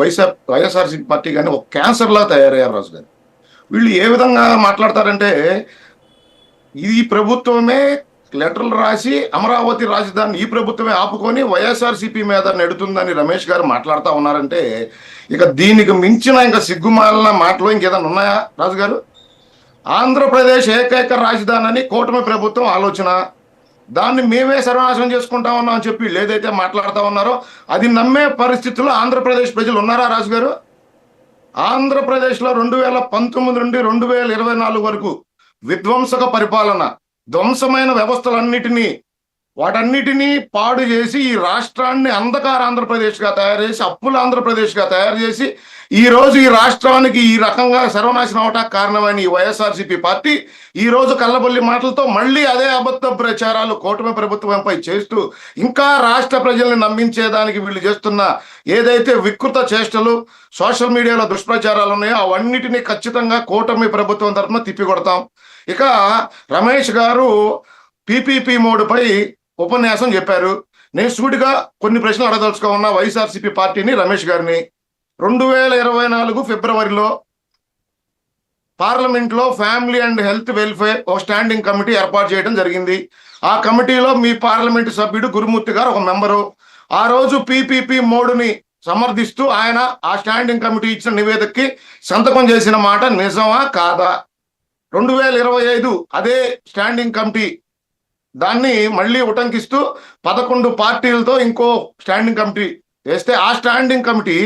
YSRCP party కానీ ఒక క్యాన్సర్లా తయారయ్యారు రాజు గారు. వీళ్ళు ఏ విధంగా మాట్లాడతారంటే, ఈ ప్రభుత్వమే లెటర్లు రాసి అమరావతి రాజధాని ఈ ప్రభుత్వమే ఆపుకొని వైఎస్ఆర్సీపీ మీద నెడుతుందని రమేష్ గారు మాట్లాడుతూ ఉన్నారంటే, ఇక దీనికి మించిన ఇంకా సిగ్గుమాలిన మాటలు ఇంకేదైనా ఉన్నాయా రాజు గారు? ఆంధ్రప్రదేశ్ ఏకైక రాజధాని అని కూటమి ప్రభుత్వం ఆలోచన, దాన్ని మేమే సర్వనాశనం చేసుకుంటా ఉన్నాం అని చెప్పి ఏదైతే మాట్లాడుతూ ఉన్నారో అది నమ్మే పరిస్థితుల్లో ఆంధ్రప్రదేశ్ ప్రజలు ఉన్నారా రాజు గారు? ఆంధ్రప్రదేశ్లో 2019 నుండి 2024 వరకు విధ్వంసక పరిపాలన, ధ్వంసమైన వ్యవస్థలన్నిటినీ వాటన్నిటినీ పాడు చేసి ఈ రాష్ట్రాన్ని అంధకార ఆంధ్రప్రదేశ్గా తయారు చేసి, అప్పుల ఆంధ్రప్రదేశ్గా తయారు చేసి, ఈ రోజు ఈ రాష్ట్రానికి ఈ రకంగా సర్వనాశనం అవటానికి కారణమైన ఈ వైఎస్ఆర్సీపీ పార్టీ ఈ రోజు కల్లబొల్లి మాటలతో మళ్ళీ అదే అబద్ధ ప్రచారాలు కూటమి ప్రభుత్వంపై చేస్తూ ఇంకా రాష్ట్ర ప్రజల్ని నమ్మించేదానికి వీళ్ళు చేస్తున్న ఏదైతే వికృత చేష్టలు, సోషల్ మీడియాలో దుష్ప్రచారాలు ఉన్నాయో అవన్నిటినీ ఖచ్చితంగా కూటమి ప్రభుత్వం తరఫున తిప్పికొడతాం. ఇక రమేష్ గారు పీపీపీ మోడ్పై ఉపన్యాసం చెప్పారు. నేను సూటిగా కొన్ని ప్రశ్నలు అడగదలుచుకో ఉన్నా వైఎస్ఆర్సీపీ పార్టీని, రమేష్ గారిని. 2024 ఫిబ్రవరిలో పార్లమెంట్లో ఫ్యామిలీ అండ్ హెల్త్ వెల్ఫేర్ ఒక స్టాండింగ్ కమిటీ ఏర్పాటు చేయడం జరిగింది. ఆ కమిటీలో మీ పార్లమెంటు సభ్యుడు గురుమూర్తి గారు ఒక మెంబరు. ఆ రోజు పీపీపీ మోడ్ని సమర్థిస్తూ ఆయన ఆ స్టాండింగ్ కమిటీ ఇచ్చిన నివేదికకి సంతకం చేసిన మాట నిజమా కాదా? 2025 అదే స్టాండింగ్ కమిటీ దాన్ని మళ్ళీ ఉటంకిస్తూ 11 పార్టీలతో ఇంకో స్టాండింగ్ కమిటీ వేస్తే ఆ స్టాండింగ్ కమిటీ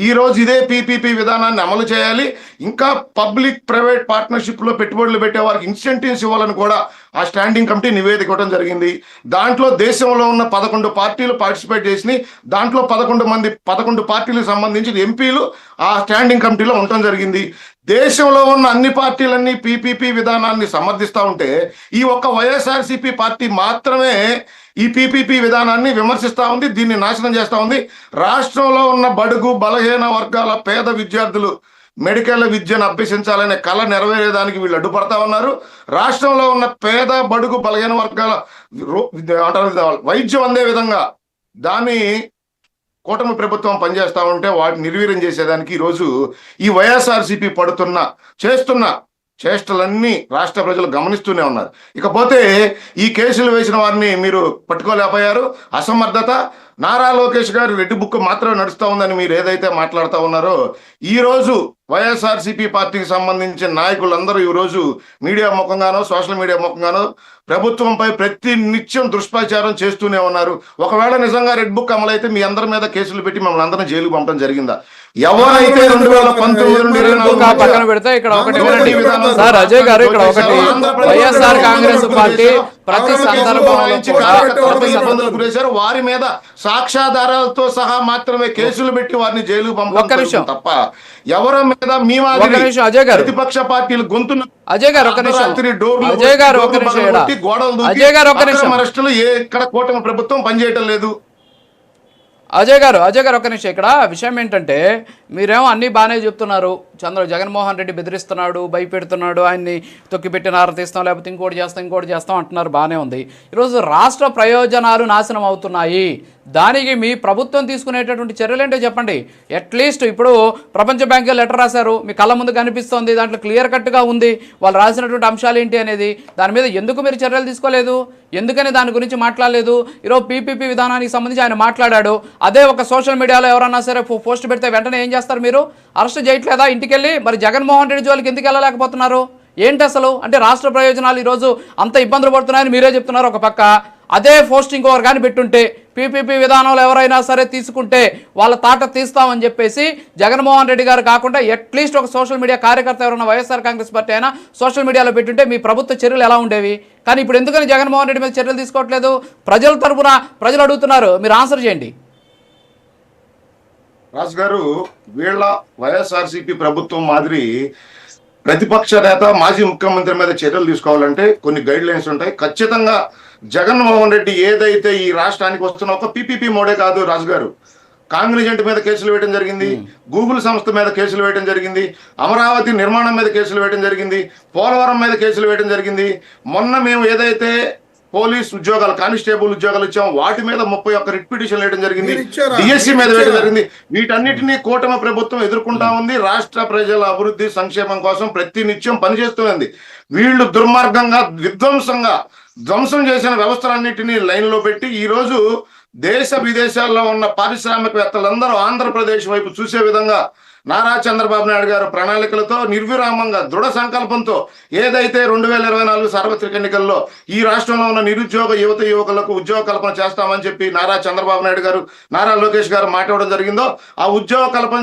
ఈ రోజు ఇదే పీపీపీ విధానాన్ని అమలు చేయాలి, ఇంకా పబ్లిక్ ప్రైవేట్ పార్ట్నర్షిప్లో పెట్టుబడులు పెట్టే వారికి ఇన్సెంటివ్స్ ఇవ్వాలని కూడా ఆ స్టాండింగ్ కమిటీ నివేదిక ఇవ్వడం జరిగింది. దాంట్లో దేశంలో ఉన్న 11 పార్టీలు పార్టిసిపేట్ చేసి, దాంట్లో 11 పార్టీలకు సంబంధించిన ఎంపీలు ఆ స్టాండింగ్ కమిటీలో ఉండటం జరిగింది. దేశంలో ఉన్న అన్ని పార్టీలన్నీ పీపీపీ విధానాన్ని సమర్థిస్తూ ఉంటే ఈ ఒక్క వైఎస్ఆర్సీపీ పార్టీ మాత్రమే ఈ పీపీపీ విధానాన్ని విమర్శిస్తూ ఉంది, దీన్ని నాశనం చేస్తూ ఉంది. రాష్ట్రంలో ఉన్న బడుగు బలహీన వర్గాల పేద విద్యార్థులు మెడికల్ విద్యను అభ్యసించాలనే కళ నెరవేరేదానికి వీళ్ళు అడ్డుపడతా ఉన్నారు. రాష్ట్రంలో ఉన్న పేద బడుగు బలహీన వర్గాల వైద్యం అందే విధంగా దాన్ని కూటమి ప్రభుత్వం పనిచేస్తూ ఉంటే వాటిని నిర్వీర్యం చేసేదానికి ఈరోజు ఈ వైఎస్ఆర్సీపీ చేస్తున్న చేష్టలన్నీ రాష్ట్ర ప్రజలు గమనిస్తూనే ఉన్నారు. ఇకపోతే ఈ కేసులు వేసిన వారిని మీరు పట్టుకోలేకపోయారు. అసమర్థత, నారా లోకేష్ గారు రెడ్డి బుక్ మాత్రమే నడుస్తూ ఉందని మీరు ఏదైతే మాట్లాడుతూ ఉన్నారో, ఈరోజు వైఎస్ఆర్సీపీ పార్టీకి సంబంధించిన నాయకులందరూ ఈరోజు మీడియా ముఖంగానో సోషల్ మీడియా ముఖంగానో ప్రభుత్వంపై ప్రతి నిత్యం దుష్ప్రచారం చేస్తూనే ఉన్నారు. ఒకవేళ నిజంగా రెడ్ బుక్ అమలైతే మీ అందరి మీద కేసులు పెట్టి మమ్మల్ని అందరినీ జైలుకు పంపడం జరిగిందా? ఎవరైతే 2019 నుండి పక్కన పెడితే ఇక్కడ ఒకటి సార్ అజయ్ గారు, ఇక్కడ ఒకటి వైఎస్ఆర్ కాంగ్రెస్ పార్టీ ప్రతి సందర్భంలో గురేశారు, వారి మీద సాక్ష్యాధారాలతో సహా మాత్రమే కేసులు పెట్టి వారిని జైలుకు పంపడం తప్ప ఎవరి మీద మీ ప్రతిపక్ష పార్టీలు గొంతును అజయ్ గారు ఒక నిమిషం అరెస్టులు ఎక్కడ కూటమి ప్రభుత్వం పనిచేయటం లేదు. అజయ్ గారు ఒక నిమిషం. ఇక్కడ విషయం ఏంటంటే మీరేమో అన్నీ బాగానే చెప్తున్నారు, జగన్మోహన్ రెడ్డి బెదిరిస్తున్నాడు, భయపెడుతున్నాడు, ఆయన్ని తొక్కిపెట్టి నారతీస్తాం లేకపోతే ఇంకోటి చేస్తాం అంటున్నారు, బాగానే ఉంది. ఈరోజు రాష్ట్ర ప్రయోజనాలు నాశనం అవుతున్నాయి, దానికి మీ ప్రభుత్వం తీసుకునేటటువంటి చర్యలు ఏంటో చెప్పండి. అట్లీస్ట్ ఇప్పుడు ప్రపంచ బ్యాంకు లెటర్ రాశారు, మీ కళ్ళ ముందు కనిపిస్తోంది, దాంట్లో క్లియర్ కట్గా ఉంది వాళ్ళు రాసినటువంటి అంశాలు ఏంటి అనేది. దాని మీద ఎందుకు మీరు చర్యలు తీసుకోలేదు? ఎందుకని దాని గురించి మాట్లాడలేదు? ఈరోజు పీపీపీ విధానానికి సంబంధించి ఆయన మాట్లాడాడు, అదే ఒక సోషల్ మీడియాలో ఎవరన్నా సరే పోస్ట్ పెడితే వెంటనే ఏం చేస్తారు? మీరు అరెస్ట్ చేయట్లేదా ఇంటికెళ్ళి? మరి జగన్మోహన్ రెడ్డి జోలికి ఎందుకు వెళ్ళలేకపోతున్నారు? ఏంటి అసలు? అంటే రాష్ట్ర ప్రయోజనాలు ఈరోజు అంత ఇబ్బందులు పడుతున్నాయని మీరే చెప్తున్నారు ఒక పక్క. అదే పోస్ట్ ఇంకొకరు కానీ పెట్టుంటే పీపీపీ విధానంలో ఎవరైనా సరే తీసుకుంటే వాళ్ళ తాట తీస్తామని చెప్పేసి జగన్మోహన్ రెడ్డి గారు కాకుండా అట్లీస్ట్ ఒక సోషల్ మీడియా కార్యకర్త ఎవరైనా వైఎస్ఆర్ కాంగ్రెస్ పార్టీ అయినా సోషల్ మీడియాలో పెట్టుంటే మీ ప్రభుత్వ చర్యలు ఎలా ఉండేవి? కానీ ఇప్పుడు ఎందుకని జగన్మోహన్ రెడ్డి మీద చర్యలు తీసుకోవట్లేదు? ప్రజల తరఫున ప్రజలు అడుగుతున్నారు, మీరు ఆన్సర్ చేయండి. రాజు గారు, వీళ్ళ వైఎస్ఆర్సీపీ ప్రభుత్వం మాదిరి ప్రతిపక్ష నేత మాజీ ముఖ్యమంత్రి మీద చర్యలు తీసుకోవాలంటే కొన్ని గైడ్ లైన్స్ ఉంటాయి. ఖచ్చితంగా జగన్మోహన్ రెడ్డి ఏదైతే ఈ రాష్ట్రానికి వస్తున్న ఒక పీపీపీ మోడే కాదు రాజు గారు, కాంగ్రెజెంట్ మీద కేసులు వేయడం జరిగింది, గూగుల్ సంస్థ మీద కేసులు వేయడం జరిగింది, అమరావతి నిర్మాణం మీద కేసులు వేయడం జరిగింది, పోలవరం మీద కేసులు వేయడం జరిగింది. మొన్న మేము ఏదైతే పోలీస్ ఉద్యోగాలు, కానిస్టేబుల్ ఉద్యోగాలు ఇచ్చాం. వాటి మీద 31 రిట్ పిటిషన్ వేయడం జరిగింది. మీరు ఇచ్చారా? డిఎస్సి మీరు మీద వేయడం ఇచ్చారా? జరిగింది. వీటన్నిటినీ కూటమి ప్రభుత్వం ఎదుర్కొంటా ఉంది. రాష్ట్ర ప్రజల అభివృద్ధి సంక్షేమం కోసం ప్రతి నిత్యం పనిచేస్తుంది. వీళ్ళు దుర్మార్గంగా ధ్వంసం చేసిన వ్యవస్థలన్నిటినీ లైన్ లో పెట్టి ఈ రోజు దేశ విదేశాల్లో ఉన్న పారిశ్రామికవేత్తలందరూ ఆంధ్రప్రదేశ్ వైపు చూసే విధంగా నారా చంద్రబాబు నాయుడు గారు ప్రణాళికలతో నిర్విరామంగా దృఢ సంకల్పంతో ఏదైతే 2024 సార్వత్రిక ఎన్నికల్లో ఈ రాష్ట్రంలో ఉన్న నిరుద్యోగ యువకులకు ఉద్యోగ కల్పన చేస్తామని చెప్పి నారా చంద్రబాబు నాయుడు గారు, నారా లోకేష్ గారు మాట్లాడడం జరిగిందో, ఆ ఉద్యోగ కల్పన